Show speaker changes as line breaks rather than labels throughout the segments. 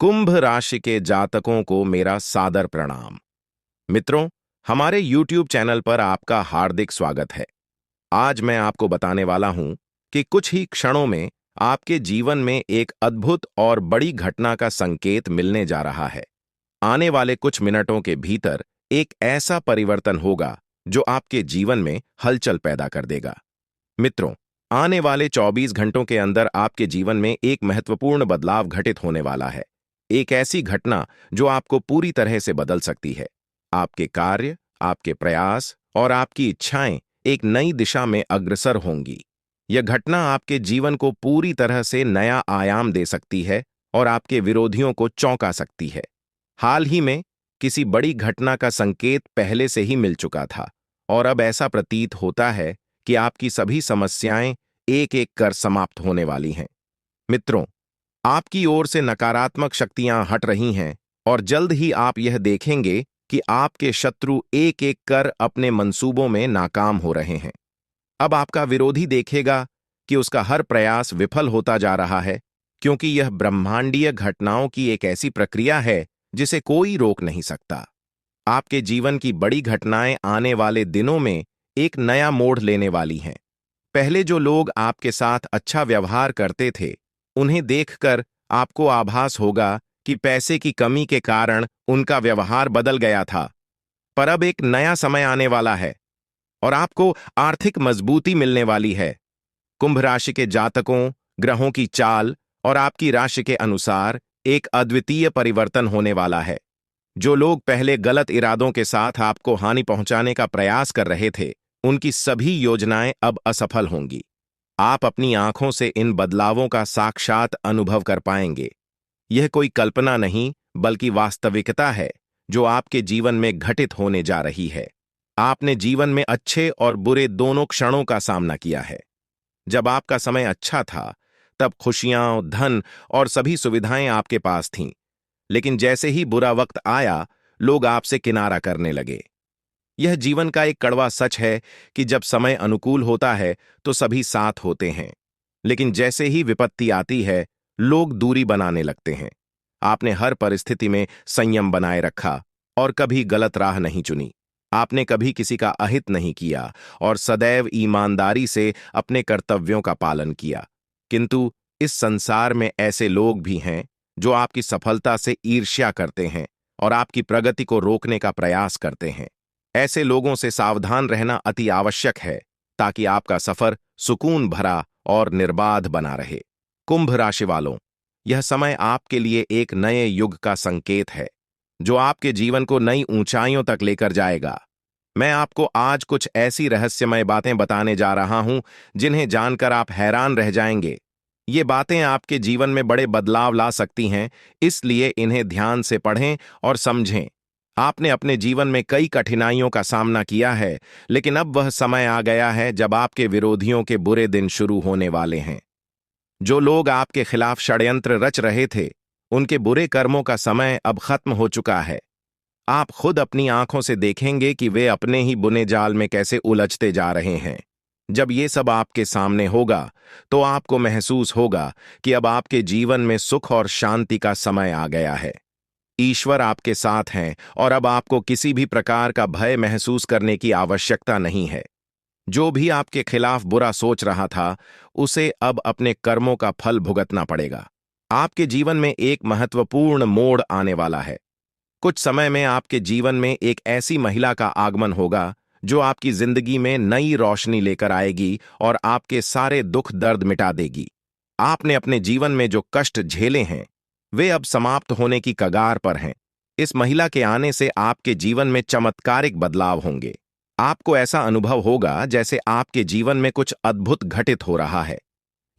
कुंभ राशि के जातकों को मेरा सादर प्रणाम। मित्रों, हमारे YouTube चैनल पर आपका हार्दिक स्वागत है। आज मैं आपको बताने वाला हूं कि कुछ ही क्षणों में आपके जीवन में एक अद्भुत और बड़ी घटना का संकेत मिलने जा रहा है। आने वाले कुछ मिनटों के भीतर एक ऐसा परिवर्तन होगा जो आपके जीवन में हलचल पैदा कर देगा। मित्रों, आने वाले 24 घंटों के अंदर आपके जीवन में एक महत्वपूर्ण बदलाव घटित होने वाला है। एक ऐसी घटना जो आपको पूरी तरह से बदल सकती है। आपके कार्य, आपके प्रयास और आपकी इच्छाएं एक नई दिशा में अग्रसर होंगी। यह घटना आपके जीवन को पूरी तरह से नया आयाम दे सकती है और आपके विरोधियों को चौंका सकती है। हाल ही में किसी बड़ी घटना का संकेत पहले से ही मिल चुका था और अब ऐसा प्रतीत होता है कि आपकी सभी समस्याएं एक एक कर समाप्त होने वाली हैं। मित्रों, आपकी ओर से नकारात्मक शक्तियां हट रही हैं और जल्द ही आप यह देखेंगे कि आपके शत्रु एक एक कर अपने मंसूबों में नाकाम हो रहे हैं। अब आपका विरोधी देखेगा कि उसका हर प्रयास विफल होता जा रहा है, क्योंकि यह ब्रह्मांडीय घटनाओं की एक ऐसी प्रक्रिया है जिसे कोई रोक नहीं सकता। आपके जीवन की बड़ी घटनाएं आने वाले दिनों में एक नया मोड़ लेने वाली हैं। पहले जो लोग आपके साथ अच्छा व्यवहार करते थे, उन्हें देखकर आपको आभास होगा कि पैसे की कमी के कारण उनका व्यवहार बदल गया था। पर अब एक नया समय आने वाला है और आपको आर्थिक मजबूती मिलने वाली है। कुंभ राशि के जातकों, ग्रहों की चाल और आपकी राशि के अनुसार एक अद्वितीय परिवर्तन होने वाला है। जो लोग पहले गलत इरादों के साथ आपको हानि पहुंचाने का प्रयास कर रहे थे, उनकी सभी योजनाएं अब असफल होंगी। आप अपनी आंखों से इन बदलावों का साक्षात अनुभव कर पाएंगे। यह कोई कल्पना नहीं, बल्कि वास्तविकता है जो आपके जीवन में घटित होने जा रही है। आपने जीवन में अच्छे और बुरे दोनों क्षणों का सामना किया है। जब आपका समय अच्छा था, तब खुशियां, धन और सभी सुविधाएं आपके पास थीं। लेकिन जैसे ही बुरा वक्त आया, लोग आपसे किनारा करने लगे। यह जीवन का एक कड़वा सच है कि जब समय अनुकूल होता है तो सभी साथ होते हैं, लेकिन जैसे ही विपत्ति आती है, लोग दूरी बनाने लगते हैं। आपने हर परिस्थिति में संयम बनाए रखा और कभी गलत राह नहीं चुनी। आपने कभी किसी का अहित नहीं किया और सदैव ईमानदारी से अपने कर्तव्यों का पालन किया। किंतु इस संसार में ऐसे लोग भी हैं जो आपकी सफलता से ईर्ष्या करते हैं और आपकी प्रगति को रोकने का प्रयास करते हैं। ऐसे लोगों से सावधान रहना अति आवश्यक है, ताकि आपका सफर सुकून भरा और निर्बाध बना रहे। कुंभ राशि वालों, यह समय आपके लिए एक नए युग का संकेत है, जो आपके जीवन को नई ऊंचाइयों तक लेकर जाएगा। मैं आपको आज कुछ ऐसी रहस्यमय बातें बताने जा रहा हूं जिन्हें जानकर आप हैरान रह जाएंगे। ये बातें आपके जीवन में बड़े बदलाव ला सकती हैं, इसलिए इन्हें ध्यान से पढ़ें और समझें। आपने अपने जीवन में कई कठिनाइयों का सामना किया है, लेकिन अब वह समय आ गया है जब आपके विरोधियों के बुरे दिन शुरू होने वाले हैं। जो लोग आपके खिलाफ षड्यंत्र रच रहे थे, उनके बुरे कर्मों का समय अब खत्म हो चुका है। आप खुद अपनी आंखों से देखेंगे कि वे अपने ही बुने जाल में कैसे उलझते जा रहे हैं। जब ये सब आपके सामने होगा, तो आपको महसूस होगा कि अब आपके जीवन में सुख और शांति का समय आ गया है। ईश्वर आपके साथ हैं और अब आपको किसी भी प्रकार का भय महसूस करने की आवश्यकता नहीं है। जो भी आपके खिलाफ बुरा सोच रहा था, उसे अब अपने कर्मों का फल भुगतना पड़ेगा। आपके जीवन में एक महत्वपूर्ण मोड़ आने वाला है। कुछ समय में आपके जीवन में एक ऐसी महिला का आगमन होगा जो आपकी जिंदगी में नई रोशनी लेकर आएगी और आपके सारे दुख दर्द मिटा देगी। आपने अपने जीवन में जो कष्ट झेले हैं, वे अब समाप्त होने की कगार पर हैं। इस महिला के आने से आपके जीवन में चमत्कारिक बदलाव होंगे। आपको ऐसा अनुभव होगा जैसे आपके जीवन में कुछ अद्भुत घटित हो रहा है।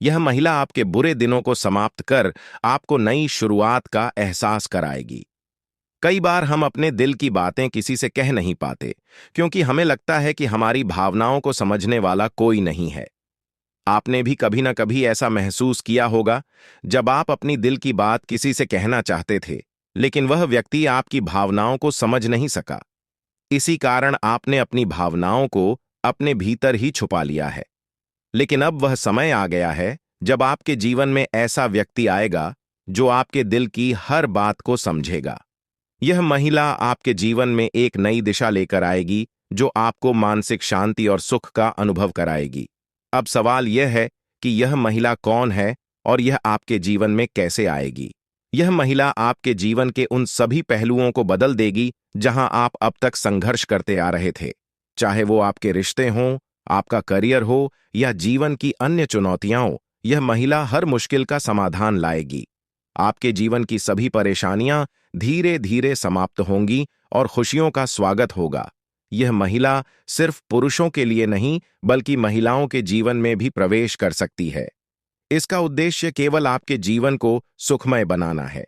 यह महिला आपके बुरे दिनों को समाप्त कर आपको नई शुरुआत का एहसास कराएगी। कई बार हम अपने दिल की बातें किसी से कह नहीं पाते, क्योंकि हमें लगता है कि हमारी भावनाओं को समझने वाला कोई नहीं है। आपने भी कभी ना कभी ऐसा महसूस किया होगा, जब आप अपनी दिल की बात किसी से कहना चाहते थे, लेकिन वह व्यक्ति आपकी भावनाओं को समझ नहीं सका। इसी कारण आपने अपनी भावनाओं को अपने भीतर ही छुपा लिया है। लेकिन अब वह समय आ गया है जब आपके जीवन में ऐसा व्यक्ति आएगा जो आपके दिल की हर बात को समझेगा। यह महिला आपके जीवन में एक नई दिशा लेकर आएगी, जो आपको मानसिक शांति और सुख का अनुभव कराएगी। अब सवाल यह है कि यह महिला कौन है और यह आपके जीवन में कैसे आएगी। यह महिला आपके जीवन के उन सभी पहलुओं को बदल देगी जहां आप अब तक संघर्ष करते आ रहे थे। चाहे वो आपके रिश्ते हों, आपका करियर हो या जीवन की अन्य चुनौतियां हो, यह महिला हर मुश्किल का समाधान लाएगी। आपके जीवन की सभी परेशानियां धीरे धीरे समाप्त होंगी और खुशियों का स्वागत होगा। यह महिला सिर्फ पुरुषों के लिए नहीं, बल्कि महिलाओं के जीवन में भी प्रवेश कर सकती है। इसका उद्देश्य केवल आपके जीवन को सुखमय बनाना है।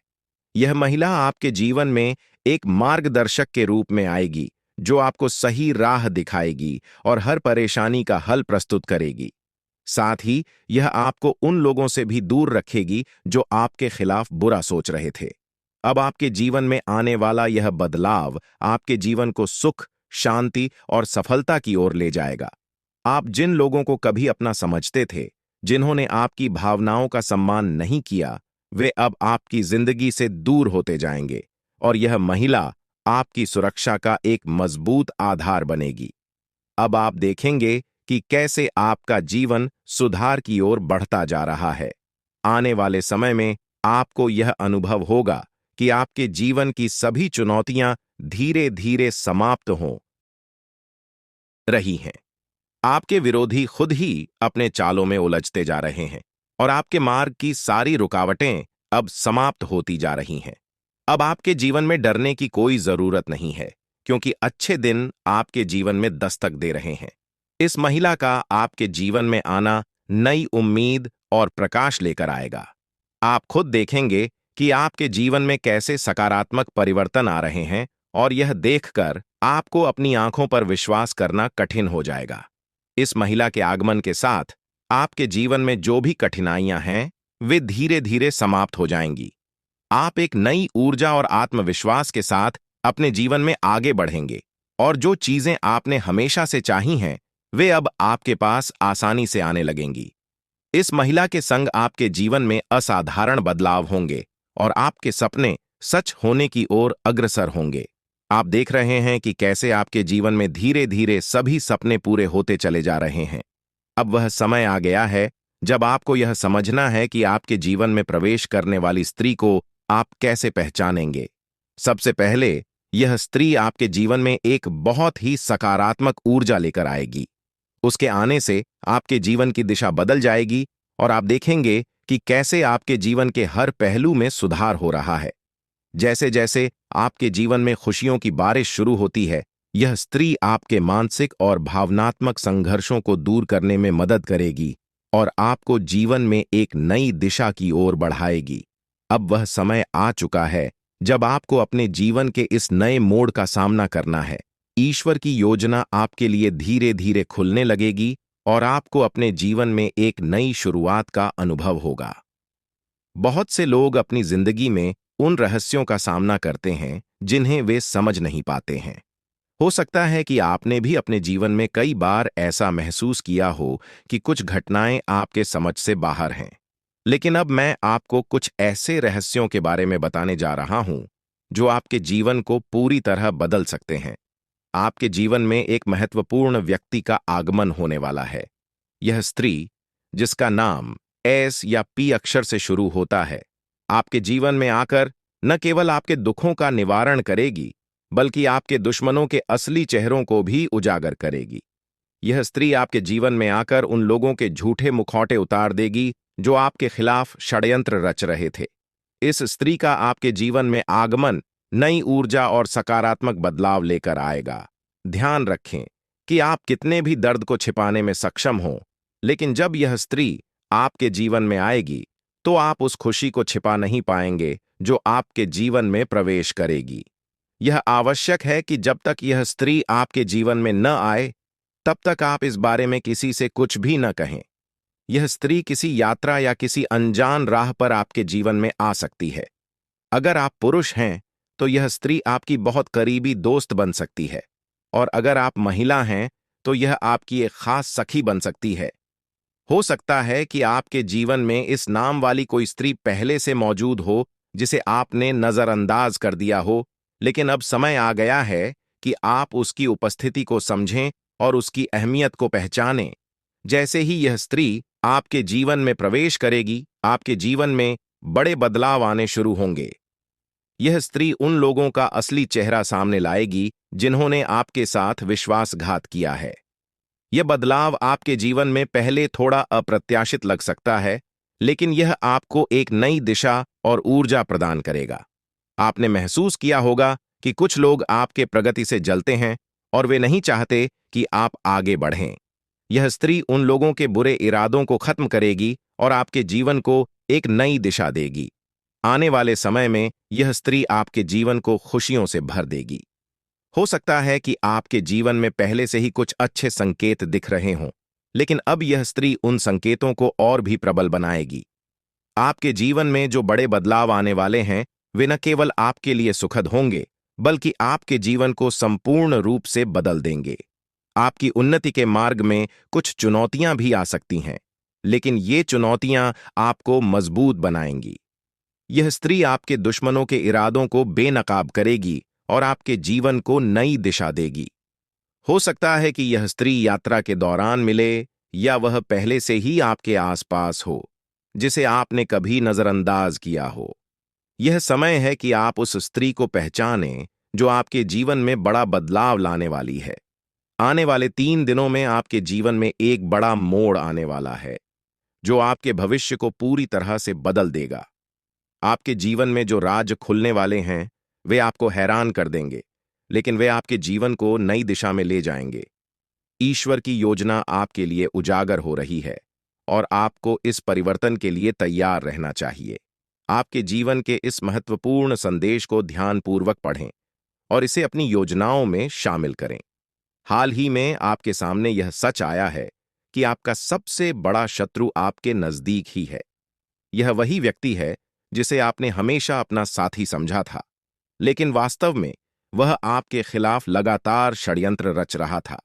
यह महिला आपके जीवन में एक मार्गदर्शक के रूप में आएगी, जो आपको सही राह दिखाएगी और हर परेशानी का हल प्रस्तुत करेगी। साथ ही यह आपको उन लोगों से भी दूर रखेगी जो आपके खिलाफ बुरा सोच रहे थे। अब आपके जीवन में आने वाला यह बदलाव आपके जीवन को सुख, शांति और सफलता की ओर ले जाएगा। आप जिन लोगों को कभी अपना समझते थे, जिन्होंने आपकी भावनाओं का सम्मान नहीं किया, वे अब आपकी जिंदगी से दूर होते जाएंगे और यह महिला आपकी सुरक्षा का एक मजबूत आधार बनेगी। अब आप देखेंगे कि कैसे आपका जीवन सुधार की ओर बढ़ता जा रहा है। आने वाले समय में आपको यह अनुभव होगा कि आपके जीवन की सभी चुनौतियां धीरे धीरे समाप्त हो रही हैं। आपके विरोधी खुद ही अपने चालों में उलझते जा रहे हैं और आपके मार्ग की सारी रुकावटें अब समाप्त होती जा रही हैं। अब आपके जीवन में डरने की कोई जरूरत नहीं है, क्योंकि अच्छे दिन आपके जीवन में दस्तक दे रहे हैं। इस महिला का आपके जीवन में आना नई उम्मीद और प्रकाश लेकर आएगा। आप खुद देखेंगे कि आपके जीवन में कैसे सकारात्मक परिवर्तन आ रहे हैं और यह देखकर आपको अपनी आंखों पर विश्वास करना कठिन हो जाएगा। इस महिला के आगमन के साथ आपके जीवन में जो भी कठिनाइयां हैं, वे धीरे धीरे समाप्त हो जाएंगी। आप एक नई ऊर्जा और आत्मविश्वास के साथ अपने जीवन में आगे बढ़ेंगे और जो चीजें आपने हमेशा से चाही हैं, वे अब आपके पास आसानी से आने लगेंगी। इस महिला के संग आपके जीवन में असाधारण बदलाव होंगे और आपके सपने सच होने की ओर अग्रसर होंगे। आप देख रहे हैं कि कैसे आपके जीवन में धीरे धीरे सभी सपने पूरे होते चले जा रहे हैं। अब वह समय आ गया है जब आपको यह समझना है कि आपके जीवन में प्रवेश करने वाली स्त्री को आप कैसे पहचानेंगे। सबसे पहले, यह स्त्री आपके जीवन में एक बहुत ही सकारात्मक ऊर्जा लेकर आएगी। उसके आने से आपके जीवन की दिशा बदल जाएगी और आप देखेंगे कि कैसे आपके जीवन के हर पहलू में सुधार हो रहा है। जैसे जैसे आपके जीवन में खुशियों की बारिश शुरू होती है, यह स्त्री आपके मानसिक और भावनात्मक संघर्षों को दूर करने में मदद करेगी और आपको जीवन में एक नई दिशा की ओर बढ़ाएगी। अब वह समय आ चुका है जब आपको अपने जीवन के इस नए मोड़ का सामना करना है। ईश्वर की योजना आपके लिए धीरे धीरे खुलने लगेगी और आपको अपने जीवन में एक नई शुरुआत का अनुभव होगा। बहुत से लोग अपनी जिंदगी में उन रहस्यों का सामना करते हैं जिन्हें वे समझ नहीं पाते हैं। हो सकता है कि आपने भी अपने जीवन में कई बार ऐसा महसूस किया हो कि कुछ घटनाएं आपके समझ से बाहर हैं। लेकिन अब मैं आपको कुछ ऐसे रहस्यों के बारे में बताने जा रहा हूं जो आपके जीवन को पूरी तरह बदल सकते हैं। आपके जीवन में एक महत्वपूर्ण व्यक्ति का आगमन होने वाला है। यह स्त्री, जिसका नाम एस या पी अक्षर से शुरू होता है, आपके जीवन में आकर न केवल आपके दुखों का निवारण करेगी, बल्कि आपके दुश्मनों के असली चेहरों को भी उजागर करेगी। यह स्त्री आपके जीवन में आकर उन लोगों के झूठे मुखौटे उतार देगी जो आपके खिलाफ षड्यंत्र रच रहे थे। इस स्त्री का आपके जीवन में आगमन नई ऊर्जा और सकारात्मक बदलाव लेकर आएगा। ध्यान रखें कि आप कितने भी दर्द को छिपाने में सक्षम हों, लेकिन जब यह स्त्री आपके जीवन में आएगी, तो आप उस खुशी को छिपा नहीं पाएंगे जो आपके जीवन में प्रवेश करेगी। यह आवश्यक है कि जब तक यह स्त्री आपके जीवन में न आए, तब तक आप इस बारे में किसी से कुछ भी न कहें। यह स्त्री किसी यात्रा या किसी अनजान राह पर आपके जीवन में आ सकती है। अगर आप पुरुष हैं, तो यह स्त्री आपकी बहुत करीबी दोस्त बन सकती है, और अगर आप महिला हैं, तो यह आपकी एक खास सखी बन सकती है। हो सकता है कि आपके जीवन में इस नाम वाली कोई स्त्री पहले से मौजूद हो जिसे आपने नजरअंदाज कर दिया हो, लेकिन अब समय आ गया है कि आप उसकी उपस्थिति को समझें और उसकी अहमियत को पहचानें। जैसे ही यह स्त्री आपके जीवन में प्रवेश करेगी, आपके जीवन में बड़े बदलाव आने शुरू होंगे। यह स्त्री उन लोगों का असली चेहरा सामने लाएगी जिन्होंने आपके साथ विश्वासघात किया है। यह बदलाव आपके जीवन में पहले थोड़ा अप्रत्याशित लग सकता है, लेकिन यह आपको एक नई दिशा और ऊर्जा प्रदान करेगा। आपने महसूस किया होगा कि कुछ लोग आपके प्रगति से जलते हैं और वे नहीं चाहते कि आप आगे बढ़ें। यह स्त्री उन लोगों के बुरे इरादों को खत्म करेगी और आपके जीवन को एक नई दिशा देगी। आने वाले समय में यह स्त्री आपके जीवन को खुशियों से भर देगी। हो सकता है कि आपके जीवन में पहले से ही कुछ अच्छे संकेत दिख रहे हों, लेकिन अब यह स्त्री उन संकेतों को और भी प्रबल बनाएगी। आपके जीवन में जो बड़े बदलाव आने वाले हैं, वे न केवल आपके लिए सुखद होंगे, बल्कि आपके जीवन को संपूर्ण रूप से बदल देंगे। आपकी उन्नति के मार्ग में कुछ चुनौतियां भी आ सकती हैं, लेकिन ये चुनौतियां आपको मजबूत बनाएंगी। यह स्त्री आपके दुश्मनों के इरादों को बेनकाब करेगी और आपके जीवन को नई दिशा देगी। हो सकता है कि यह स्त्री यात्रा के दौरान मिले या वह पहले से ही आपके आसपास हो, जिसे आपने कभी नजरअंदाज किया हो। यह समय है कि आप उस स्त्री को पहचानें जो आपके जीवन में बड़ा बदलाव लाने वाली है। आने वाले 3 दिनों में आपके जीवन में एक बड़ा मोड़ आने वाला है, जो आपके भविष्य को पूरी तरह से बदल देगा। आपके जीवन में जो राज खुलने वाले हैं, वे आपको हैरान कर देंगे, लेकिन वे आपके जीवन को नई दिशा में ले जाएंगे। ईश्वर की योजना आपके लिए उजागर हो रही है और आपको इस परिवर्तन के लिए तैयार रहना चाहिए। आपके जीवन के इस महत्वपूर्ण संदेश को ध्यानपूर्वक पढ़ें और इसे अपनी योजनाओं में शामिल करें। हाल ही में आपके सामने यह सच आया है कि आपका सबसे बड़ा शत्रु आपके नजदीक ही है। यह वही व्यक्ति है जिसे आपने हमेशा अपना साथी समझा था, लेकिन वास्तव में वह आपके खिलाफ लगातार षड्यंत्र रच रहा था।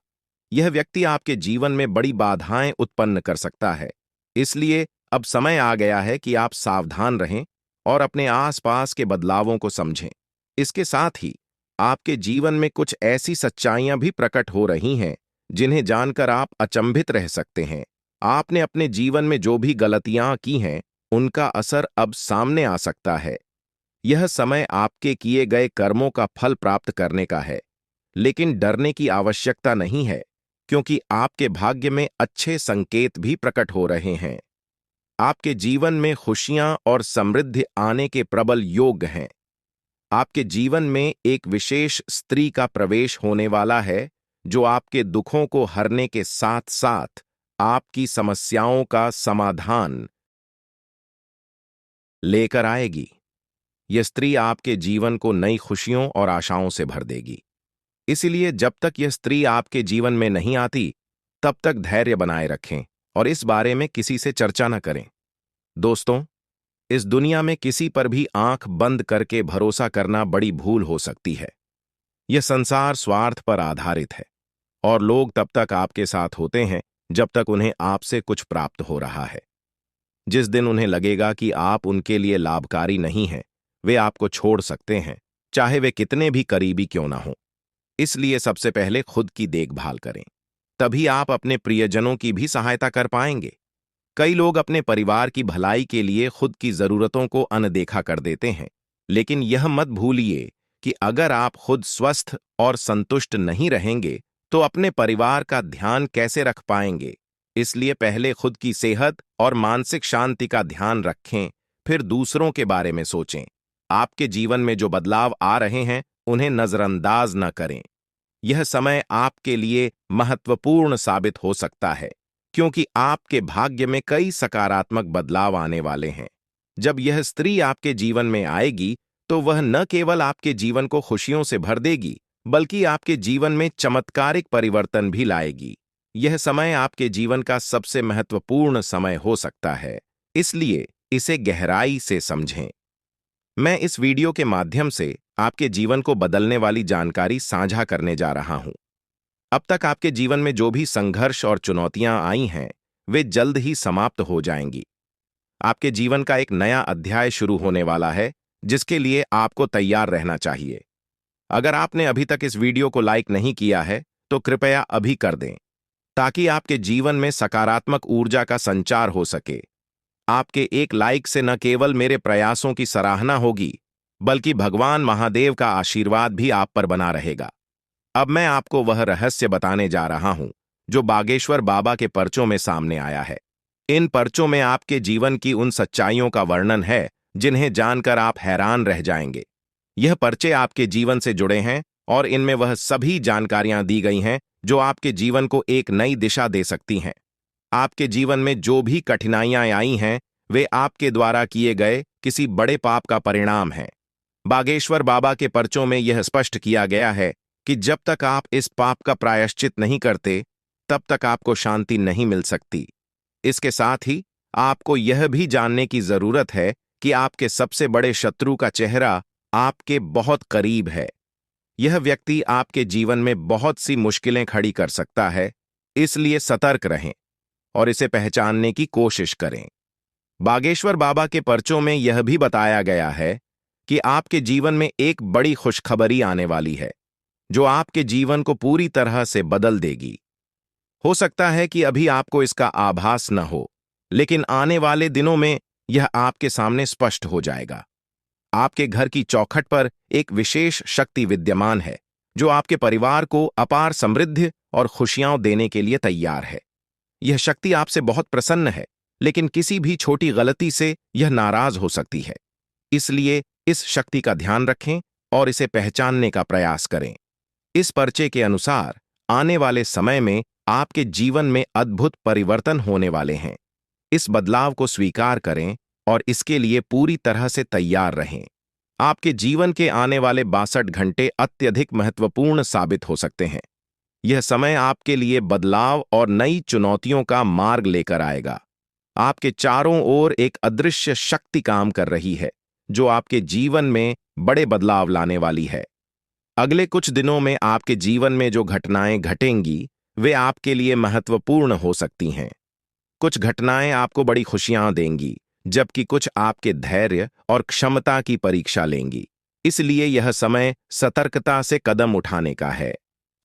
यह व्यक्ति आपके जीवन में बड़ी बाधाएं उत्पन्न कर सकता है, इसलिए अब समय आ गया है कि आप सावधान रहें और अपने आसपास के बदलावों को समझें। इसके साथ ही आपके जीवन में कुछ ऐसी सच्चाइयां भी प्रकट हो रही हैं जिन्हें जानकर आप अचंभित रह सकते हैं। आपने अपने जीवन में जो भी गलतियां की हैं, उनका असर अब सामने आ सकता है। यह समय आपके किए गए कर्मों का फल प्राप्त करने का है, लेकिन डरने की आवश्यकता नहीं है, क्योंकि आपके भाग्य में अच्छे संकेत भी प्रकट हो रहे हैं। आपके जीवन में खुशियां और समृद्धि आने के प्रबल योग हैं। आपके जीवन में एक विशेष स्त्री का प्रवेश होने वाला है, जो आपके दुखों को हरने के साथ साथ आपकी समस्याओं का समाधान लेकर आएगी। यह स्त्री आपके जीवन को नई खुशियों और आशाओं से भर देगी। इसलिए जब तक यह स्त्री आपके जीवन में नहीं आती, तब तक धैर्य बनाए रखें और इस बारे में किसी से चर्चा न करें। दोस्तों, इस दुनिया में किसी पर भी आंख बंद करके भरोसा करना बड़ी भूल हो सकती है। यह संसार स्वार्थ पर आधारित है और लोग तब तक आपके साथ होते हैं जब तक उन्हें आपसे कुछ प्राप्त हो रहा है। जिस दिन उन्हें लगेगा कि आप उनके लिए लाभकारी नहीं हैं, वे आपको छोड़ सकते हैं, चाहे वे कितने भी करीबी क्यों ना हों। इसलिए सबसे पहले खुद की देखभाल करें, तभी आप अपने प्रियजनों की भी सहायता कर पाएंगे। कई लोग अपने परिवार की भलाई के लिए खुद की जरूरतों को अनदेखा कर देते हैं, लेकिन यह मत भूलिए कि अगर आप खुद स्वस्थ और संतुष्ट नहीं रहेंगे, तो अपने परिवार का ध्यान कैसे रख पाएंगे। इसलिए पहले खुद की सेहत और मानसिक शांति का ध्यान रखें, फिर दूसरों के बारे में सोचें। आपके जीवन में जो बदलाव आ रहे हैं, उन्हें नजरअंदाज न करें। यह समय आपके लिए महत्वपूर्ण साबित हो सकता है, क्योंकि आपके भाग्य में कई सकारात्मक बदलाव आने वाले हैं। जब यह स्त्री आपके जीवन में आएगी, तो वह न केवल आपके जीवन को खुशियों से भर देगी, बल्कि आपके जीवन में चमत्कारिक परिवर्तन भी लाएगी। यह समय आपके जीवन का सबसे महत्वपूर्ण समय हो सकता है, इसलिए इसे गहराई से समझें। मैं इस वीडियो के माध्यम से आपके जीवन को बदलने वाली जानकारी साझा करने जा रहा हूं। अब तक आपके जीवन में जो भी संघर्ष और चुनौतियां आई हैं, वे जल्द ही समाप्त हो जाएंगी। आपके जीवन का एक नया अध्याय शुरू होने वाला है, जिसके लिए आपको तैयार रहना चाहिए। अगर आपने अभी तक इस वीडियो को लाइक नहीं किया है, तो कृपया अभी कर दें, ताकि आपके जीवन में सकारात्मक ऊर्जा का संचार हो सके। आपके एक लाइक से न केवल मेरे प्रयासों की सराहना होगी, बल्कि भगवान महादेव का आशीर्वाद भी आप पर बना रहेगा। अब मैं आपको वह रहस्य बताने जा रहा हूं, जो बागेश्वर बाबा के पर्चों में सामने आया है। इन पर्चों में आपके जीवन की उन सच्चाइयों का वर्णन है, जिन्हें जानकर आप हैरान रह जाएंगे। यह पर्चे आपके जीवन से जुड़े हैं और इनमें वह सभी जानकारियां दी गई हैं जो आपके जीवन को एक नई दिशा दे सकती हैं। आपके जीवन में जो भी कठिनाइयां आई हैं, वे आपके द्वारा किए गए किसी बड़े पाप का परिणाम है। बागेश्वर बाबा के पर्चों में यह स्पष्ट किया गया है कि जब तक आप इस पाप का प्रायश्चित नहीं करते, तब तक आपको शांति नहीं मिल सकती। इसके साथ ही आपको यह भी जानने की जरूरत है कि आपके सबसे बड़े शत्रु का चेहरा आपके बहुत करीब है। यह व्यक्ति आपके जीवन में बहुत सी मुश्किलें खड़ी कर सकता है, इसलिए सतर्क रहें और इसे पहचानने की कोशिश करें। बागेश्वर बाबा के पर्चों में यह भी बताया गया है कि आपके जीवन में एक बड़ी खुशखबरी आने वाली है, जो आपके जीवन को पूरी तरह से बदल देगी। हो सकता है कि अभी आपको इसका आभास न हो, लेकिन आने वाले दिनों में यह आपके सामने स्पष्ट हो जाएगा। आपके घर की चौखट पर एक विशेष शक्ति विद्यमान है, जो आपके परिवार को अपार समृद्धि और खुशियां देने के लिए तैयार है। यह शक्ति आपसे बहुत प्रसन्न है, लेकिन किसी भी छोटी गलती से यह नाराज हो सकती है। इसलिए इस शक्ति का ध्यान रखें और इसे पहचानने का प्रयास करें। इस पर्चे के अनुसार आने वाले समय में आपके जीवन में अद्भुत परिवर्तन होने वाले हैं। इस बदलाव को स्वीकार करें और इसके लिए पूरी तरह से तैयार रहें। आपके जीवन के आने वाले 62 घंटे अत्यधिक महत्वपूर्ण साबित हो सकते हैं। यह समय आपके लिए बदलाव और नई चुनौतियों का मार्ग लेकर आएगा। आपके चारों ओर एक अदृश्य शक्ति काम कर रही है, जो आपके जीवन में बड़े बदलाव लाने वाली है। अगले कुछ दिनों में आपके जीवन में जो घटनाएं घटेंगी, वे आपके लिए महत्वपूर्ण हो सकती हैं। कुछ घटनाएं आपको बड़ी खुशियां देंगी, जबकि कुछ आपके धैर्य और क्षमता की परीक्षा लेंगी। इसलिए यह समय सतर्कता से कदम उठाने का है।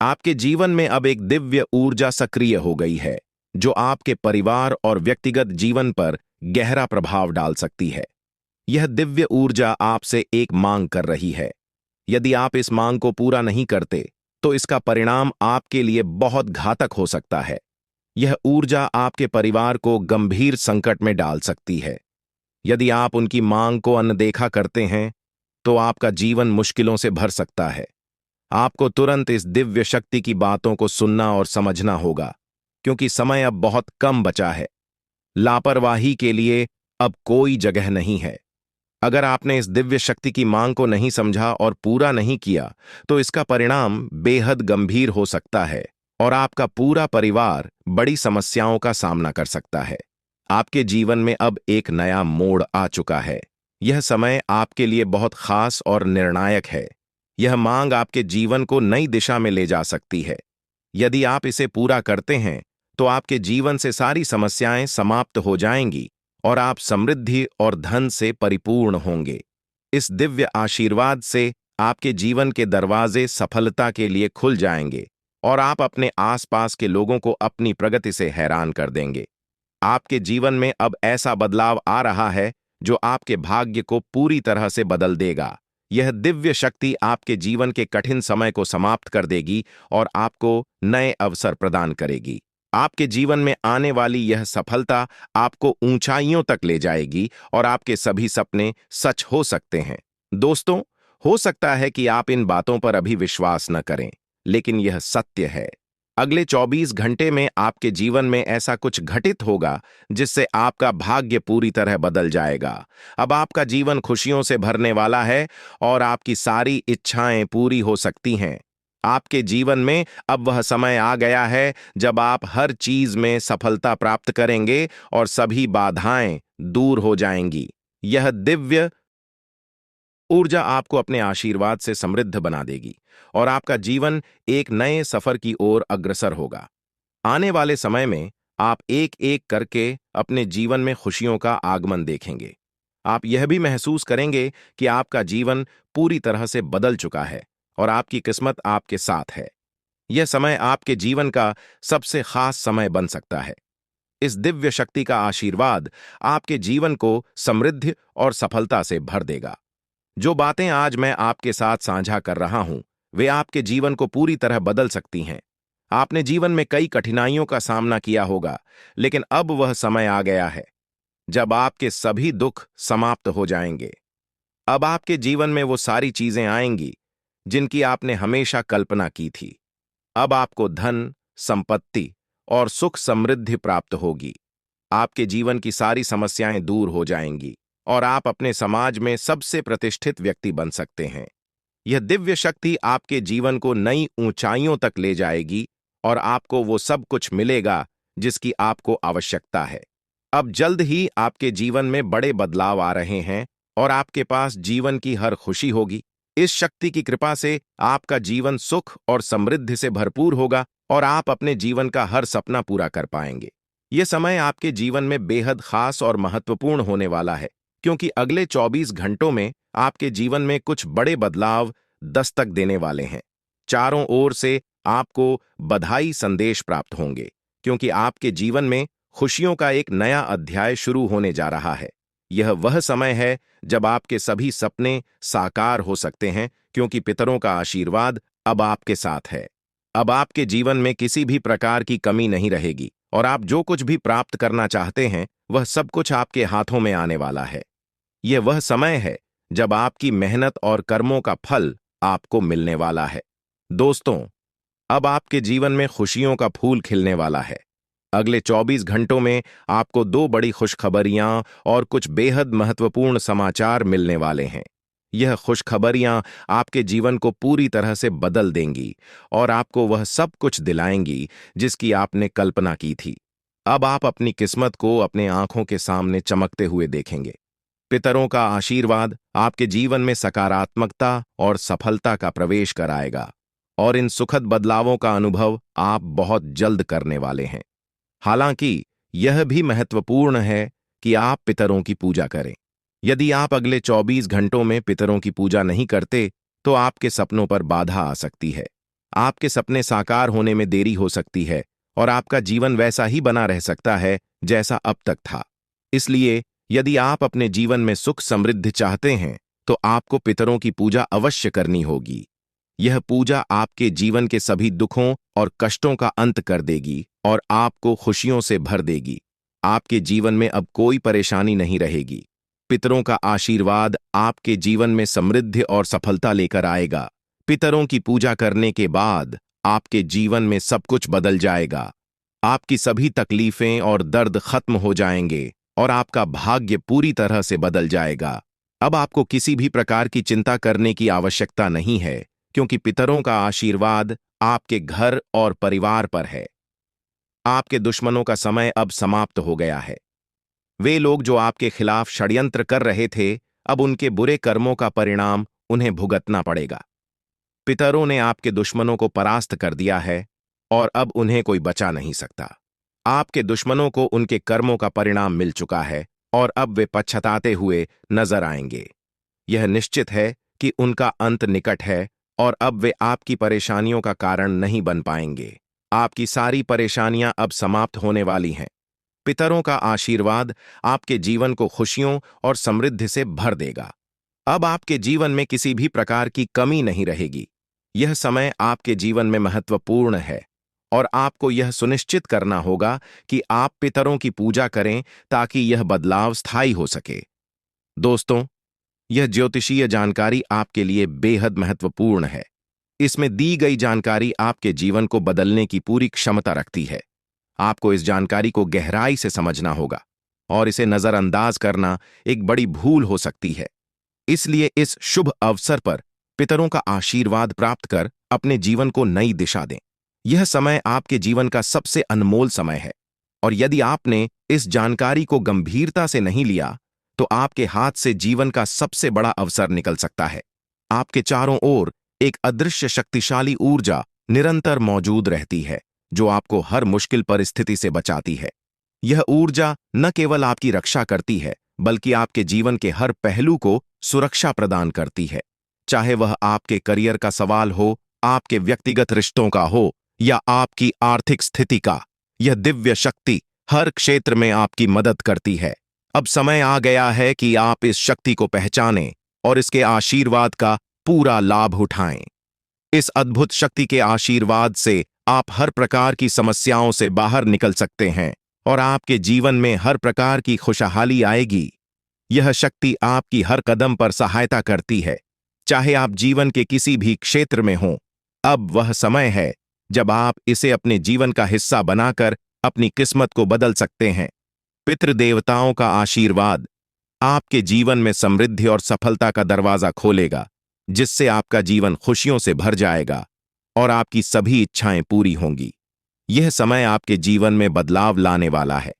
आपके जीवन में अब एक दिव्य ऊर्जा सक्रिय हो गई है, जो आपके परिवार और व्यक्तिगत जीवन पर गहरा प्रभाव डाल सकती है। यह दिव्य ऊर्जा आपसे एक मांग कर रही है। यदि आप इस मांग को पूरा नहीं करते, तो इसका परिणाम आपके लिए बहुत घातक हो सकता है। यह ऊर्जा आपके परिवार को गंभीर संकट में डाल सकती है। यदि आप उनकी मांग को अनदेखा करते हैं, तो आपका जीवन मुश्किलों से भर सकता है। आपको तुरंत इस दिव्य शक्ति की बातों को सुनना और समझना होगा, क्योंकि समय अब बहुत कम बचा है। लापरवाही के लिए अब कोई जगह नहीं है। अगर आपने इस दिव्य शक्ति की मांग को नहीं समझा और पूरा नहीं किया, तो इसका परिणाम बेहद गंभीर हो सकता है और आपका पूरा परिवार बड़ी समस्याओं का सामना कर सकता है। आपके जीवन में अब एक नया मोड़ आ चुका है। यह समय आपके लिए बहुत खास और निर्णायक है। यह मांग आपके जीवन को नई दिशा में ले जा सकती है। यदि आप इसे पूरा करते हैं, तो आपके जीवन से सारी समस्याएं समाप्त हो जाएंगी और आप समृद्धि और धन से परिपूर्ण होंगे। इस दिव्य आशीर्वाद से आपके जीवन के दरवाजे सफलता के लिए खुल जाएंगे और आप अपने आसपास के लोगों को अपनी प्रगति से हैरान कर देंगे। आपके जीवन में अब ऐसा बदलाव आ रहा है, जो आपके भाग्य को पूरी तरह से बदल देगा। यह दिव्य शक्ति आपके जीवन के कठिन समय को समाप्त कर देगी और आपको नए अवसर प्रदान करेगी। आपके जीवन में आने वाली यह सफलता आपको ऊंचाइयों तक ले जाएगी और आपके सभी सपने सच हो सकते हैं। दोस्तों, हो सकता है कि आप इन बातों पर अभी विश्वास न करें, लेकिन यह सत्य है। अगले 24 घंटे में आपके जीवन में ऐसा कुछ घटित होगा, जिससे आपका भाग्य पूरी तरह बदल जाएगा। अब आपका जीवन खुशियों से भरने वाला है और आपकी सारी इच्छाएं पूरी हो सकती हैं। आपके जीवन में अब वह समय आ गया है जब आप हर चीज में सफलता प्राप्त करेंगे और सभी बाधाएं दूर हो जाएंगी। यह दिव्य ऊर्जा आपको अपने आशीर्वाद से समृद्ध बना देगी और आपका जीवन एक नए सफर की ओर अग्रसर होगा। आने वाले समय में आप एक एक करके अपने जीवन में खुशियों का आगमन देखेंगे। आप यह भी महसूस करेंगे कि आपका जीवन पूरी तरह से बदल चुका है और आपकी किस्मत आपके साथ है। यह समय आपके जीवन का सबसे खास समय बन सकता है। इस दिव्य शक्ति का आशीर्वाद आपके जीवन को समृद्धि और सफलता से भर देगा। जो बातें आज मैं आपके साथ साझा कर रहा हूं, वे आपके जीवन को पूरी तरह बदल सकती हैं। आपने जीवन में कई कठिनाइयों का सामना किया होगा, लेकिन अब वह समय आ गया है जब आपके सभी दुख समाप्त हो जाएंगे। अब आपके जीवन में वो सारी चीजें आएंगी जिनकी आपने हमेशा कल्पना की थी। अब आपको धन, संपत्ति और सुख समृद्धि प्राप्त होगी। आपके जीवन की सारी समस्याएं दूर हो जाएंगी और आप अपने समाज में सबसे प्रतिष्ठित व्यक्ति बन सकते हैं। यह दिव्य शक्ति आपके जीवन को नई ऊंचाइयों तक ले जाएगी और आपको वो सब कुछ मिलेगा जिसकी आपको आवश्यकता है। अब जल्द ही आपके जीवन में बड़े बदलाव आ रहे हैं और आपके पास जीवन की हर खुशी होगी। इस शक्ति की कृपा से आपका जीवन सुख और समृद्धि से भरपूर होगा और आप अपने जीवन का हर सपना पूरा कर पाएंगे। यह समय आपके जीवन में बेहद खास और महत्वपूर्ण होने वाला है, क्योंकि अगले 24 घंटों में आपके जीवन में कुछ बड़े बदलाव दस्तक देने वाले हैं। चारों ओर से आपको बधाई संदेश प्राप्त होंगे, क्योंकि आपके जीवन में खुशियों का एक नया अध्याय शुरू होने जा रहा है। यह वह समय है जब आपके सभी सपने साकार हो सकते हैं, क्योंकि पितरों का आशीर्वाद अब आपके साथ है। अब आपके जीवन में किसी भी प्रकार की कमी नहीं रहेगी और आप जो कुछ भी प्राप्त करना चाहते हैं, वह सब कुछ आपके हाथों में आने वाला है। यह वह समय है जब आपकी मेहनत और कर्मों का फल आपको मिलने वाला है। दोस्तों, अब आपके जीवन में खुशियों का फूल खिलने वाला है। अगले 24 घंटों में आपको दो बड़ी खुशखबरियां और कुछ बेहद महत्वपूर्ण समाचार मिलने वाले हैं। यह खुशखबरियां आपके जीवन को पूरी तरह से बदल देंगी और आपको वह सब कुछ दिलाएंगी जिसकी आपने कल्पना की थी। अब आप अपनी किस्मत को अपने आंखों के सामने चमकते हुए देखेंगे। पितरों का आशीर्वाद आपके जीवन में सकारात्मकता और सफलता का प्रवेश कराएगा और इन सुखद बदलावों का अनुभव आप बहुत जल्द करने वाले हैं। हालांकि यह भी महत्वपूर्ण है कि आप पितरों की पूजा करें। यदि आप अगले 24 घंटों में पितरों की पूजा नहीं करते, तो आपके सपनों पर बाधा आ सकती है। आपके सपने साकार होने में देरी हो सकती है और आपका जीवन वैसा ही बना रह सकता है जैसा अब तक था। इसलिए यदि आप अपने जीवन में सुख समृद्धि चाहते हैं, तो आपको पितरों की पूजा अवश्य करनी होगी। यह पूजा आपके जीवन के सभी दुखों और कष्टों का अंत कर देगी और आपको खुशियों से भर देगी। आपके जीवन में अब कोई परेशानी नहीं रहेगी। पितरों का आशीर्वाद आपके जीवन में समृद्धि और सफलता लेकर आएगा। पितरों की पूजा करने के बाद आपके जीवन में सब कुछ बदल जाएगा। आपकी सभी तकलीफें और दर्द खत्म हो जाएंगे और आपका भाग्य पूरी तरह से बदल जाएगा। अब आपको किसी भी प्रकार की चिंता करने की आवश्यकता नहीं है, क्योंकि पितरों का आशीर्वाद आपके घर और परिवार पर है। आपके दुश्मनों का समय अब समाप्त हो गया है। वे लोग जो आपके खिलाफ षड्यंत्र कर रहे थे, अब उनके बुरे कर्मों का परिणाम उन्हें भुगतना पड़ेगा। पितरों ने आपके दुश्मनों को परास्त कर दिया है और अब उन्हें कोई बचा नहीं सकता। आपके दुश्मनों को उनके कर्मों का परिणाम मिल चुका है और अब वे पछताते हुए नजर आएंगे। यह निश्चित है कि उनका अंत निकट है और अब वे आपकी परेशानियों का कारण नहीं बन पाएंगे। आपकी सारी परेशानियां अब समाप्त होने वाली हैं। पितरों का आशीर्वाद आपके जीवन को खुशियों और समृद्धि से भर देगा। अब आपके जीवन में किसी भी प्रकार की कमी नहीं रहेगी। यह समय आपके जीवन में महत्वपूर्ण है और आपको यह सुनिश्चित करना होगा कि आप पितरों की पूजा करें ताकि यह बदलाव स्थायी हो सके। दोस्तों, यह ज्योतिषीय जानकारी आपके लिए बेहद महत्वपूर्ण है। इसमें दी गई जानकारी आपके जीवन को बदलने की पूरी क्षमता रखती है। आपको इस जानकारी को गहराई से समझना होगा और इसे नजरअंदाज करना एक बड़ी भूल हो सकती है। इसलिए इस शुभ अवसर पर पितरों का आशीर्वाद प्राप्त कर अपने जीवन को नई दिशा दें। यह समय आपके जीवन का सबसे अनमोल समय है और यदि आपने इस जानकारी को गंभीरता से नहीं लिया, तो आपके हाथ से जीवन का सबसे बड़ा अवसर निकल सकता है। आपके चारों ओर एक अदृश्य शक्तिशाली ऊर्जा निरंतर मौजूद रहती है, जो आपको हर मुश्किल परिस्थिति से बचाती है। यह ऊर्जा न केवल आपकी रक्षा करती है, बल्कि आपके जीवन के हर पहलू को सुरक्षा प्रदान करती है। चाहे वह आपके करियर का सवाल हो, आपके व्यक्तिगत रिश्तों का हो या आपकी आर्थिक स्थिति का, यह दिव्य शक्ति हर क्षेत्र में आपकी मदद करती है। अब समय आ गया है कि आप इस शक्ति को पहचानें और इसके आशीर्वाद का पूरा लाभ उठाएं। इस अद्भुत शक्ति के आशीर्वाद से आप हर प्रकार की समस्याओं से बाहर निकल सकते हैं और आपके जीवन में हर प्रकार की खुशहाली आएगी। यह शक्ति आपकी हर कदम पर सहायता करती है, चाहे आप जीवन के किसी भी क्षेत्र में हों। अब वह समय है जब आप इसे अपने जीवन का हिस्सा बनाकर अपनी किस्मत को बदल सकते हैं। पितृदेवताओं का आशीर्वाद आपके जीवन में समृद्धि और सफलता का दरवाजा खोलेगा, जिससे आपका जीवन खुशियों से भर जाएगा और आपकी सभी इच्छाएं पूरी होंगी। यह समय आपके जीवन में बदलाव लाने वाला है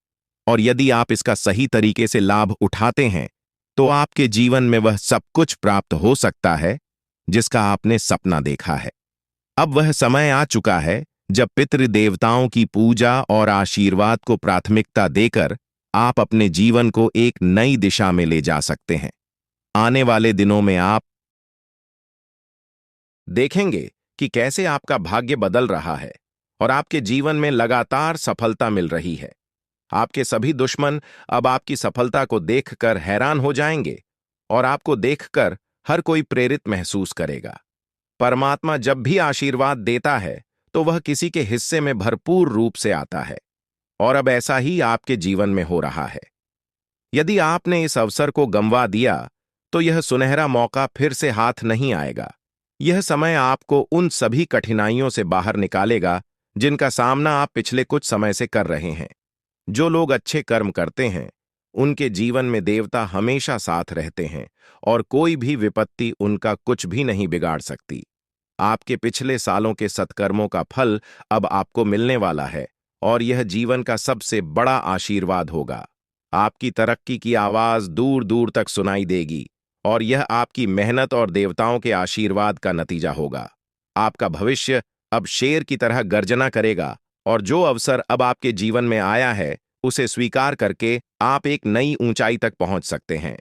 और यदि आप इसका सही तरीके से लाभ उठाते हैं तो आपके जीवन में वह सब कुछ प्राप्त हो सकता है जिसका आपने सपना देखा है। अब वह समय आ चुका है जब पितृदेवताओं की पूजा और आशीर्वाद को प्राथमिकता देकर आप अपने जीवन को एक नई दिशा में ले जा सकते हैं। आने वाले दिनों में आप देखेंगे कि कैसे आपका भाग्य बदल रहा है और आपके जीवन में लगातार सफलता मिल रही है। आपके सभी दुश्मन अब आपकी सफलता को देखकर हैरान हो जाएंगे और आपको देखकर हर कोई प्रेरित महसूस करेगा। परमात्मा जब भी आशीर्वाद देता है तो वह किसी के हिस्से में भरपूर रूप से आता है और अब ऐसा ही आपके जीवन में हो रहा है। यदि आपने इस अवसर को गंवा दिया तो यह सुनहरा मौका फिर से हाथ नहीं आएगा। यह समय आपको उन सभी कठिनाइयों से बाहर निकालेगा जिनका सामना आप पिछले कुछ समय से कर रहे हैं। जो लोग अच्छे कर्म करते हैं उनके जीवन में देवता हमेशा साथ रहते हैं और कोई भी विपत्ति उनका कुछ भी नहीं बिगाड़ सकती। आपके पिछले सालों के सत्कर्मों का फल अब आपको मिलने वाला है और यह जीवन का सबसे बड़ा आशीर्वाद होगा। आपकी तरक्की की आवाज दूर दूर तक सुनाई देगी और यह आपकी मेहनत और देवताओं के आशीर्वाद का नतीजा होगा। आपका भविष्य अब शेर की तरह गर्जना करेगा और जो अवसर अब आपके जीवन में आया है उसे स्वीकार करके आप एक नई ऊंचाई तक पहुंच सकते हैं।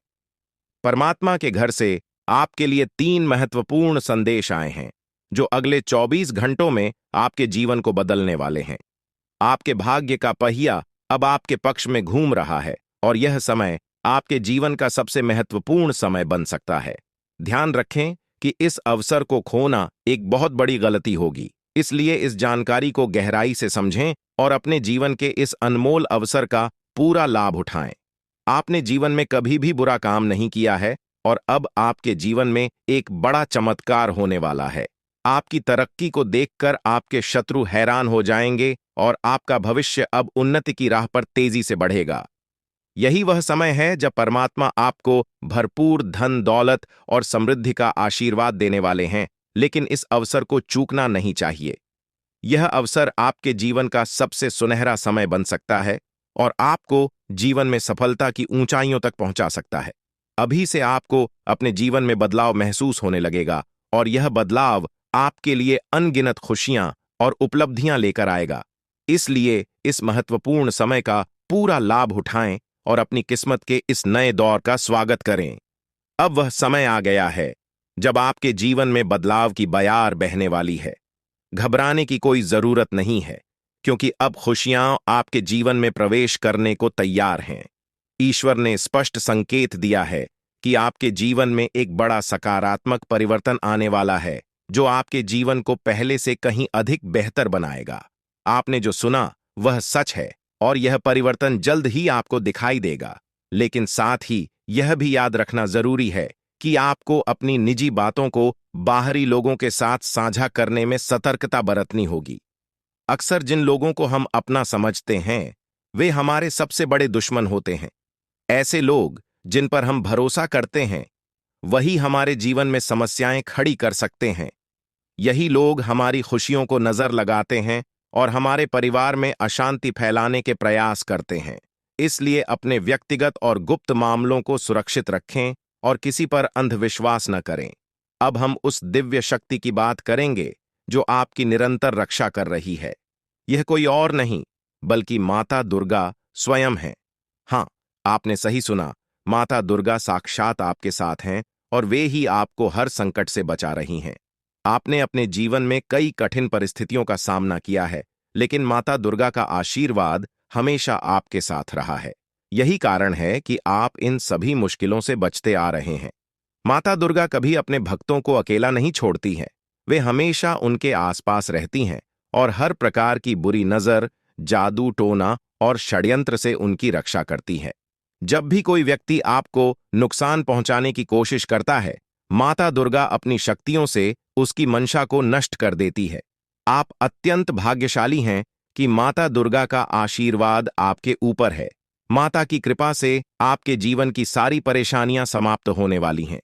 परमात्मा के घर से आपके लिए 3 महत्वपूर्ण संदेश आए हैं जो अगले 24 घंटों में आपके जीवन को बदलने वाले हैं। आपके भाग्य का पहिया अब आपके पक्ष में घूम रहा है और यह समय आपके जीवन का सबसे महत्वपूर्ण समय बन सकता है। ध्यान रखें कि इस अवसर को खोना एक बहुत बड़ी गलती होगी, इसलिए इस जानकारी को गहराई से समझें और अपने जीवन के इस अनमोल अवसर का पूरा लाभ उठाएं। आपने जीवन में कभी भी बुरा काम नहीं किया है और अब आपके जीवन में एक बड़ा चमत्कार होने वाला है। आपकी तरक्की को देखकर आपके शत्रु हैरान हो जाएंगे और आपका भविष्य अब उन्नति की राह पर तेजी से बढ़ेगा। यही वह समय है जब परमात्मा आपको भरपूर धन दौलत और समृद्धि का आशीर्वाद देने वाले हैं, लेकिन इस अवसर को चूकना नहीं चाहिए। यह अवसर आपके जीवन का सबसे सुनहरा समय बन सकता है और आपको जीवन में सफलता की ऊंचाइयों तक पहुंचा सकता है। अभी से आपको अपने जीवन में बदलाव महसूस होने लगेगा और यह बदलाव आपके लिए अनगिनत खुशियां और उपलब्धियां लेकर आएगा। इसलिए इस महत्वपूर्ण समय का पूरा लाभ उठाएं और अपनी किस्मत के इस नए दौर का स्वागत करें। अब वह समय आ गया है जब आपके जीवन में बदलाव की बयार बहने वाली है। घबराने की कोई जरूरत नहीं है, क्योंकि अब खुशियां आपके जीवन में प्रवेश करने को तैयार हैं। ईश्वर ने स्पष्ट संकेत दिया है कि आपके जीवन में एक बड़ा सकारात्मक परिवर्तन आने वाला है, जो आपके जीवन को पहले से कहीं अधिक बेहतर बनाएगा। आपने जो सुना वह सच है और यह परिवर्तन जल्द ही आपको दिखाई देगा। लेकिन साथ ही यह भी याद रखना जरूरी है कि आपको अपनी निजी बातों को बाहरी लोगों के साथ साझा करने में सतर्कता बरतनी होगी। अक्सर जिन लोगों को हम अपना समझते हैं वे हमारे सबसे बड़े दुश्मन होते हैं। ऐसे लोग जिन पर हम भरोसा करते हैं वही हमारे जीवन में समस्याएं खड़ी कर सकते हैं। यही लोग हमारी खुशियों को नजर लगाते हैं और हमारे परिवार में अशांति फैलाने के प्रयास करते हैं। इसलिए अपने व्यक्तिगत और गुप्त मामलों को सुरक्षित रखें और किसी पर अंधविश्वास न करें। अब हम उस दिव्य शक्ति की बात करेंगे जो आपकी निरंतर रक्षा कर रही है। यह कोई और नहीं बल्कि माता दुर्गा स्वयं है। हाँ, आपने सही सुना, माता दुर्गा साक्षात आपके साथ हैं और वे ही आपको हर संकट से बचा रही हैं। आपने अपने जीवन में कई कठिन परिस्थितियों का सामना किया है, लेकिन माता दुर्गा का आशीर्वाद हमेशा आपके साथ रहा है। यही कारण है कि आप इन सभी मुश्किलों से बचते आ रहे हैं। माता दुर्गा कभी अपने भक्तों को अकेला नहीं छोड़ती हैं। वे हमेशा उनके आसपास रहती हैं और हर प्रकार की बुरी नजर, जादू टोना और षड्यंत्र से उनकी रक्षा करती है। जब भी कोई व्यक्ति आपको नुकसान पहुंचाने की कोशिश करता है, माता दुर्गा अपनी शक्तियों से उसकी मंशा को नष्ट कर देती है। आप अत्यंत भाग्यशाली हैं कि माता दुर्गा का आशीर्वाद आपके ऊपर है। माता की कृपा से आपके जीवन की सारी परेशानियां समाप्त होने वाली हैं।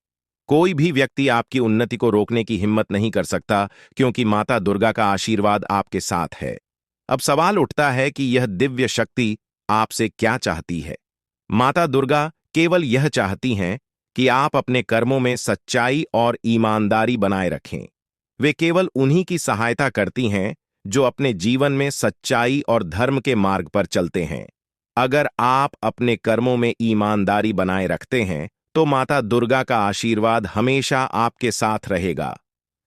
कोई भी व्यक्ति आपकी उन्नति को रोकने की हिम्मत नहीं कर सकता, क्योंकि माता दुर्गा का आशीर्वाद आपके साथ है। अब सवाल उठता है कि यह दिव्य शक्ति आपसे क्या चाहती है। माता दुर्गा केवल यह चाहती हैं कि आप अपने कर्मों में सच्चाई और ईमानदारी बनाए रखें। वे केवल उन्हीं की सहायता करती हैं जो अपने जीवन में सच्चाई और धर्म के मार्ग पर चलते हैं। अगर आप अपने कर्मों में ईमानदारी बनाए रखते हैं, तो माता दुर्गा का आशीर्वाद हमेशा आपके साथ रहेगा।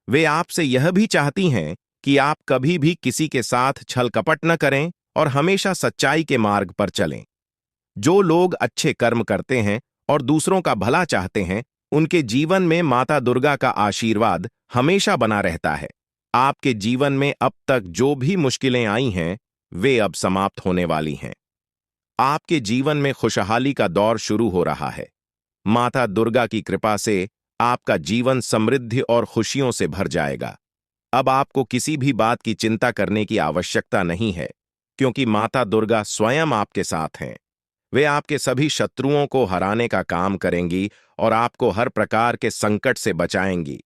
वे आपसे यह भी चाहती हैं कि आप कभी भी किसी के साथ छल कपट न करें और हमेशा सच्चाई के मार्ग पर चलें। जो लोग अच्छे कर्म करते हैं और दूसरों का भला चाहते हैं, उनके जीवन में माता दुर्गा का आशीर्वाद हमेशा बना रहता है। आपके जीवन में अब तक जो भी मुश्किलें आई हैं, वे अब समाप्त होने वाली हैं। आपके जीवन में खुशहाली का दौर शुरू हो रहा है। माता दुर्गा की कृपा से आपका जीवन समृद्धि और खुशियों से भर जाएगा। अब आपको किसी भी बात की चिंता करने की आवश्यकता नहीं है, क्योंकि माता दुर्गा स्वयं आपके साथ हैं। वे आपके सभी शत्रुओं को हराने का काम करेंगी और आपको हर प्रकार के संकट से बचाएंगी।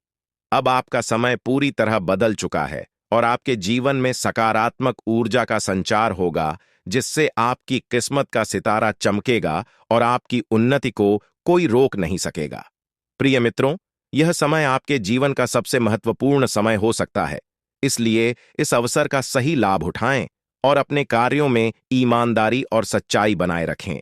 अब आपका समय पूरी तरह बदल चुका है और आपके जीवन में सकारात्मक ऊर्जा का संचार होगा, जिससे आपकी किस्मत का सितारा चमकेगा और आपकी उन्नति को कोई रोक नहीं सकेगा। प्रिय मित्रों, यह समय आपके जीवन का सबसे महत्वपूर्ण समय हो सकता है, इसलिए इस अवसर का सही लाभ उठाएं और अपने कार्यों में ईमानदारी और सच्चाई बनाए रखें।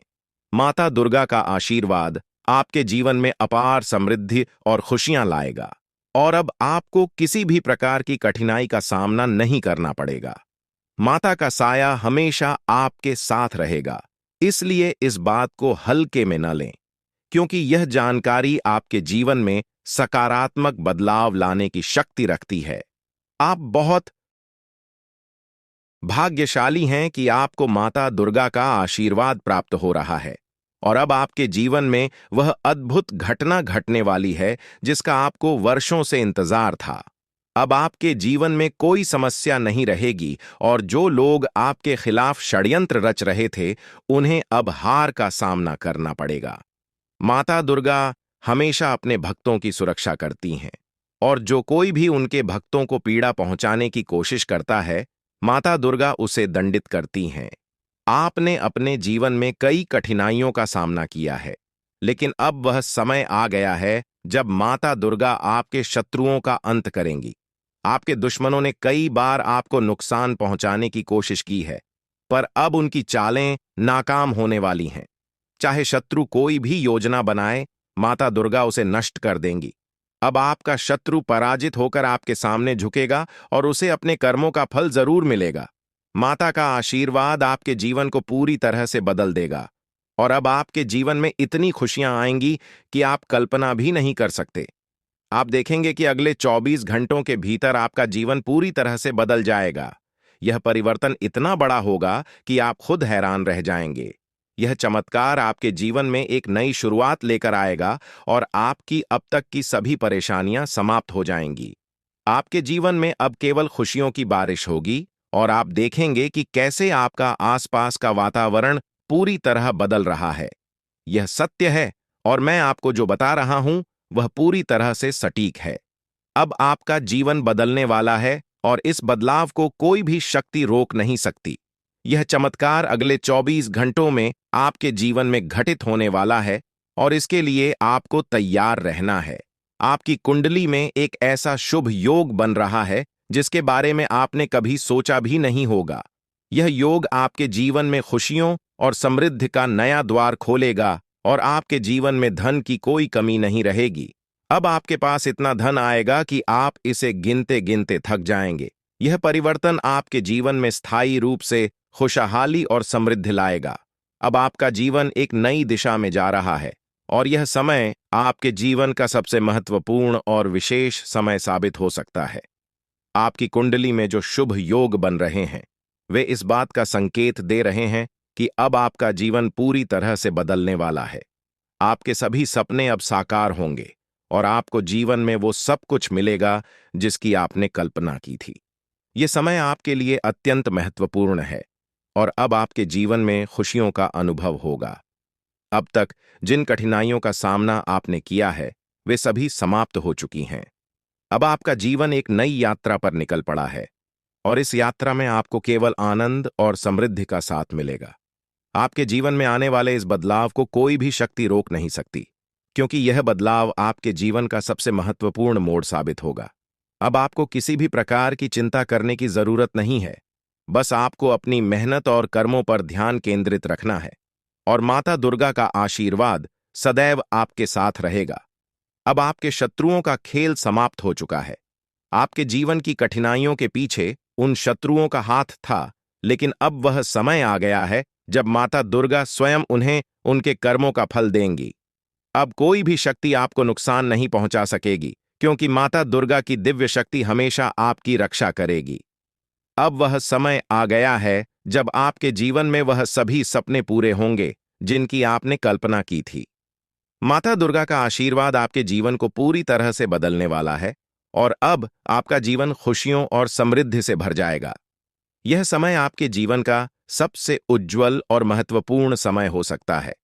माता दुर्गा का आशीर्वाद आपके जीवन में अपार समृद्धि और खुशियां लाएगा और अब आपको किसी भी प्रकार की कठिनाई का सामना नहीं करना पड़ेगा। माता का साया हमेशा आपके साथ रहेगा, इसलिए इस बात को हल्के में न लें, क्योंकि यह जानकारी आपके जीवन में सकारात्मक बदलाव लाने की शक्ति रखती है। आप बहुत भाग्यशाली हैं कि आपको माता दुर्गा का आशीर्वाद प्राप्त हो रहा है और अब आपके जीवन में वह अद्भुत घटना घटने वाली है जिसका आपको वर्षों से इंतजार था। अब आपके जीवन में कोई समस्या नहीं रहेगी और जो लोग आपके खिलाफ षड्यंत्र रच रहे थे, उन्हें अब हार का सामना करना पड़ेगा। माता दुर्गा हमेशा अपने भक्तों की सुरक्षा करती हैं और जो कोई भी उनके भक्तों को पीड़ा पहुंचाने की कोशिश करता है, माता दुर्गा उसे दंडित करती हैं। आपने अपने जीवन में कई कठिनाइयों का सामना किया है, लेकिन अब वह समय आ गया है जब माता दुर्गा आपके शत्रुओं का अंत करेंगी। आपके दुश्मनों ने कई बार आपको नुकसान पहुंचाने की कोशिश की है, पर अब उनकी चालें नाकाम होने वाली हैं। चाहे शत्रु कोई भी योजना बनाए, माता दुर्गा उसे नष्ट कर देंगी। अब आपका शत्रु पराजित होकर आपके सामने झुकेगा और उसे अपने कर्मों का फल जरूर मिलेगा। माता का आशीर्वाद आपके जीवन को पूरी तरह से बदल देगा और अब आपके जीवन में इतनी खुशियां आएंगी कि आप कल्पना भी नहीं कर सकते। आप देखेंगे कि अगले 24 घंटों के भीतर आपका जीवन पूरी तरह से बदल जाएगा। यह परिवर्तन इतना बड़ा होगा कि आप खुद हैरान रह जाएंगे। यह चमत्कार आपके जीवन में एक नई शुरुआत लेकर आएगा और आपकी अब तक की सभी परेशानियां समाप्त हो जाएंगी। आपके जीवन में अब केवल खुशियों की बारिश होगी और आप देखेंगे कि कैसे आपका आसपास का वातावरण पूरी तरह बदल रहा है। यह सत्य है और मैं आपको जो बता रहा हूं, वह पूरी तरह से सटीक है। अब आपका जीवन बदलने वाला है और इस बदलाव को कोई भी शक्ति रोक नहीं सकती। यह चमत्कार अगले 24 घंटों में आपके जीवन में घटित होने वाला है और इसके लिए आपको तैयार रहना है। आपकी कुंडली में एक ऐसा शुभ योग बन रहा है जिसके बारे में आपने कभी सोचा भी नहीं होगा। यह योग आपके जीवन में खुशियों और समृद्धि का नया द्वार खोलेगा और आपके जीवन में धन की कोई कमी नहीं रहेगी। अब आपके पास इतना धन आएगा कि आप इसे गिनते गिनते थक जाएंगे। यह परिवर्तन आपके जीवन में स्थायी रूप से खुशहाली और समृद्धि लाएगा। अब आपका जीवन एक नई दिशा में जा रहा है और यह समय आपके जीवन का सबसे महत्वपूर्ण और विशेष समय साबित हो सकता है। आपकी कुंडली में जो शुभ योग बन रहे हैं, वे इस बात का संकेत दे रहे हैं कि अब आपका जीवन पूरी तरह से बदलने वाला है। आपके सभी सपने अब साकार होंगे और आपको जीवन में वो सब कुछ मिलेगा जिसकी आपने कल्पना की थी। ये समय आपके लिए अत्यंत महत्वपूर्ण है और अब आपके जीवन में खुशियों का अनुभव होगा। अब तक जिन कठिनाइयों का सामना आपने किया है, वे सभी समाप्त हो चुकी हैं। अब आपका जीवन एक नई यात्रा पर निकल पड़ा है और इस यात्रा में आपको केवल आनंद और समृद्धि का साथ मिलेगा। आपके जीवन में आने वाले इस बदलाव को कोई भी शक्ति रोक नहीं सकती, क्योंकि यह बदलाव आपके जीवन का सबसे महत्वपूर्ण मोड़ साबित होगा। अब आपको किसी भी प्रकार की चिंता करने की जरूरत नहीं है। बस आपको अपनी मेहनत और कर्मों पर ध्यान केंद्रित रखना है और माता दुर्गा का आशीर्वाद सदैव आपके साथ रहेगा। अब आपके शत्रुओं का खेल समाप्त हो चुका है। आपके जीवन की कठिनाइयों के पीछे उन शत्रुओं का हाथ था, लेकिन अब वह समय आ गया है जब माता दुर्गा स्वयं उन्हें उनके कर्मों का फल देंगी। अब कोई भी शक्ति आपको नुकसान नहीं पहुंचा सकेगी, क्योंकि माता दुर्गा की दिव्य शक्ति हमेशा आपकी रक्षा करेगी। अब वह समय आ गया है जब आपके जीवन में वह सभी सपने पूरे होंगे जिनकी आपने कल्पना की थी। माता दुर्गा का आशीर्वाद आपके जीवन को पूरी तरह से बदलने वाला है और अब आपका जीवन खुशियों और समृद्धि से भर जाएगा। यह समय आपके जीवन का सबसे उज्ज्वल और महत्वपूर्ण समय हो सकता है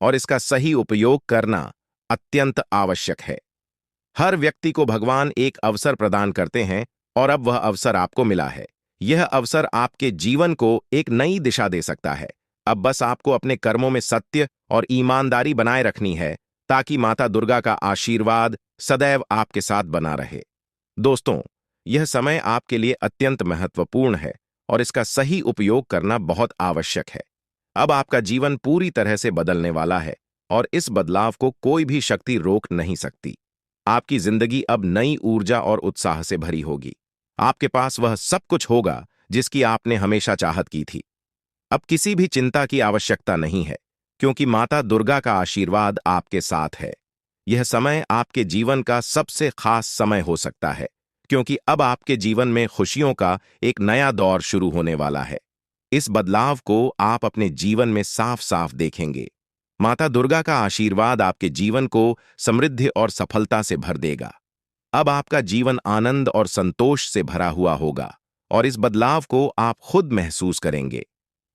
और इसका सही उपयोग करना अत्यंत आवश्यक है। हर व्यक्ति को भगवान एक अवसर प्रदान करते हैं और अब वह अवसर आपको मिला है। यह अवसर आपके जीवन को एक नई दिशा दे सकता है। अब बस आपको अपने कर्मों में सत्य और ईमानदारी बनाए रखनी है, ताकि माता दुर्गा का आशीर्वाद सदैव आपके साथ बना रहे। दोस्तों, यह समय आपके लिए अत्यंत महत्वपूर्ण है और इसका सही उपयोग करना बहुत आवश्यक है। अब आपका जीवन पूरी तरह से बदलने वाला है और इस बदलाव को कोई भी शक्ति रोक नहीं सकती। आपकी जिंदगी अब नई ऊर्जा और उत्साह से भरी होगी। आपके पास वह सब कुछ होगा जिसकी आपने हमेशा चाहत की थी। अब किसी भी चिंता की आवश्यकता नहीं है, क्योंकि माता दुर्गा का आशीर्वाद आपके साथ है। यह समय आपके जीवन का सबसे खास समय हो सकता है, क्योंकि अब आपके जीवन में खुशियों का एक नया दौर शुरू होने वाला है। इस बदलाव को आप अपने जीवन में साफ साफ देखेंगे। माता दुर्गा का आशीर्वाद आपके जीवन को समृद्धि और सफलता से भर देगा। अब आपका जीवन आनंद और संतोष से भरा हुआ होगा और इस बदलाव को आप खुद महसूस करेंगे।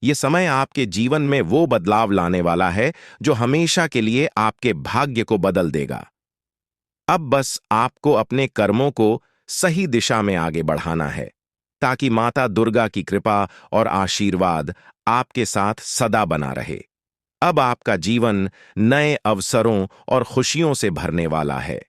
ये समय आपके जीवन में वो बदलाव लाने वाला है जो हमेशा के लिए आपके भाग्य को बदल देगा। अब बस आपको अपने कर्मों को सही दिशा में आगे बढ़ाना है, ताकि माता दुर्गा की कृपा और आशीर्वाद आपके साथ सदा बना रहे। अब आपका जीवन नए अवसरों और खुशियों से भरने वाला है।